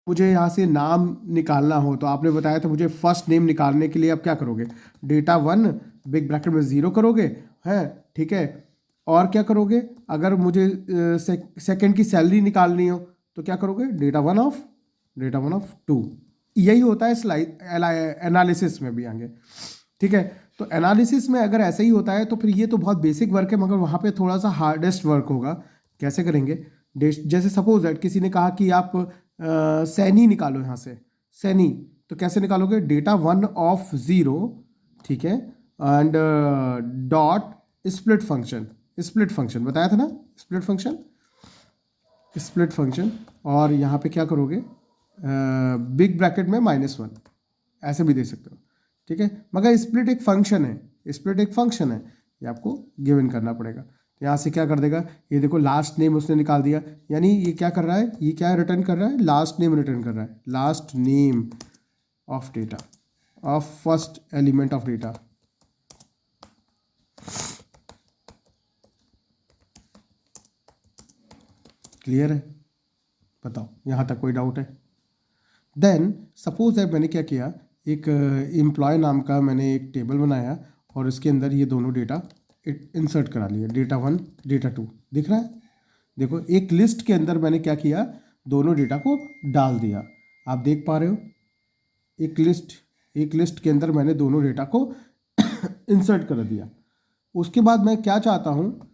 मुझे यहाँ से नाम निकालना हो तो आपने बताया था मुझे फर्स्ट नेम निकालने के लिए आप क्या करोगे, डेटा 1 बिग ब्रैकेट में 0 करोगे, है ठीक है। और क्या करोगे, अगर मुझे सेकंड की सैलरी निकालनी हो तो क्या करोगे, डेटा 1 ऑफ 2। यही होता है स्लाइड एनालिसिस में भी आगे, ठीक है। तो एनालिसिस में अगर ऐसा ही होता है तो फिर ये तो बहुत बेसिक वर्क है, मगर वहाँ पे थोड़ा सा हार्डेस्ट वर्क होगा। कैसे करेंगे, जैसे सपोज दैट किसी ने कहा कि आप सैनी निकालो यहाँ से, सैनी, तो कैसे निकालोगे, डेटा 1 ऑफ 0, ठीक है, एंड डॉट स्प्लिट फंक्शन बताया था ना, स्प्लिट फंक्शन, और यहाँ पे क्या करोगे, बिग ब्रैकेट में -1, ऐसे भी दे सकते हो, ठीक है। मगर स्प्लिट एक फंक्शन है, ये आपको गिवन करना पड़ेगा। तो यहाँ से क्या कर देगा, ये देखो लास्ट नेम उसने निकाल दिया, यानी ये क्या कर रहा है, ये क्या रिटर्न कर रहा है, लास्ट नेम रिटर्न कर रहा है, last name of data of first element of data. Clear है, बताओ यहाँ तक कोई डाउट है। देन सपोज दैट मैंने क्या किया, एक एम्प्लॉय नाम का मैंने एक टेबल बनाया और इसके अंदर ये दोनों डेटा इंसर्ट करा लिया, डेटा 1 डेटा 2, दिख रहा है। देखो एक लिस्ट के अंदर मैंने क्या किया, दोनों डेटा को डाल दिया, आप देख पा रहे हो। एक लिस्ट के अंदर मैंने दोनों डेटा को इंसर्ट कर दिया। उसके बाद मैं क्या चाहता हूँ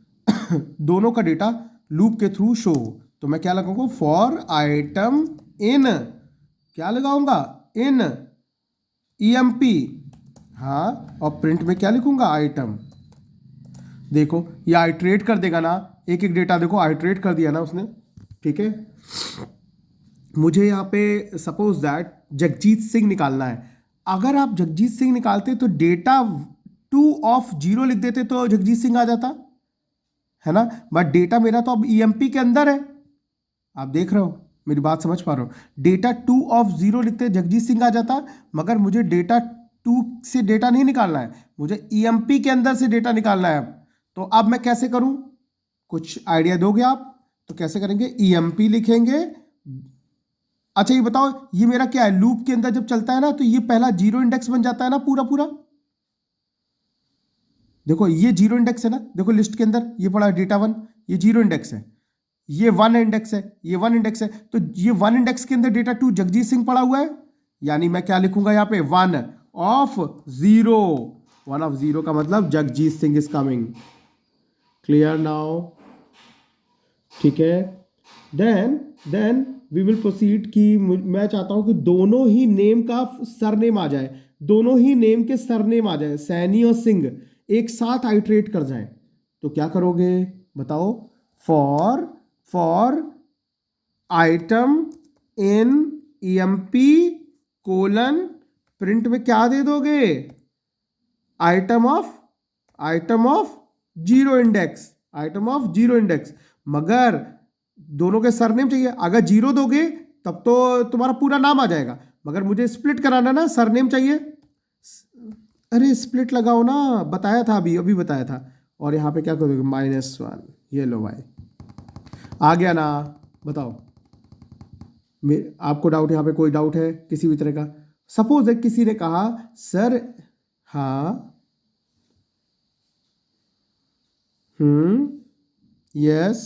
दोनों का डेटा लूप के थ्रू शो हो, तो मैं क्या लगाऊंगा, फॉर आइटम इन, क्या लगाऊंगा, इन EMP, हाँ, और प्रिंट में क्या लिखूंगा, आइटम। देखो ये आइट्रेट कर देगा ना, एक एक डेटा देखो आइट्रेट कर दिया ना उसने, ठीक है। मुझे यहाँ पे सपोज दैट जगजीत सिंह निकालना है, अगर आप जगजीत सिंह निकालते तो डेटा 2 ऑफ 0 लिख देते तो जगजीत सिंह आ जाता, है ना। बट डेटा मेरा तो अब EMP के अंदर है, आप देख रहे हो, मेरी बात समझ पा रहे हो। डेटा 2 ऑफ 0 लिखते जगजीत सिंह आ जाता, मगर मुझे डेटा 2 से डेटा नहीं निकालना है, मुझे EMP के अंदर से डेटा निकालना है। तो अब मैं कैसे करूं, कुछ आइडिया दोगे आप, तो कैसे करेंगे, EMP लिखेंगे। अच्छा ये बताओ, ये मेरा क्या है, लूप के अंदर जब चलता है ना तो ये पहला 0 इंडेक्स बन जाता है ना, पूरा पूरा। देखो ये 0 इंडेक्स है ना, देखो लिस्ट के अंदर ये पड़ा डेटा 1, ये 0 इंडेक्स है, ये 1 इंडेक्स है, ये 1 इंडेक्स है, तो ये 1 इंडेक्स के अंदर डेटा 2 जगजीत सिंह पड़ा हुआ है, यानी मैं क्या लिखूंगा यहाँ पे, 1 ऑफ 0, 1 ऑफ 0 का मतलब Jagjit Singh is coming. Clear now, ठीक है। देन वी विल प्रोसीड कि मैं चाहता हूं कि दोनों ही नेम का सरनेम आ जाए, दोनों ही नेम के सरनेम आ जाए, सैनी और सिंह एक साथ आइट्रेट कर जाए। तो क्या करोगे बताओ, for item in EMP colon, print में क्या दे दोगे, आइटम ऑफ 0 इंडेक्स, मगर दोनों के सरनेम चाहिए। अगर 0 दोगे तब तो तुम्हारा पूरा नाम आ जाएगा, मगर मुझे स्प्लिट कराना ना, सरनेम चाहिए। अरे स्प्लिट लगाओ ना, बताया था अभी बताया था। और यहाँ पे क्या करोगे, -1, ये लो भाई, आ गया ना। बताओ आपको डाउट, यहाँ पे कोई डाउट है किसी भी तरह का। सपोज है किसी ने कहा सर, हाँ, यस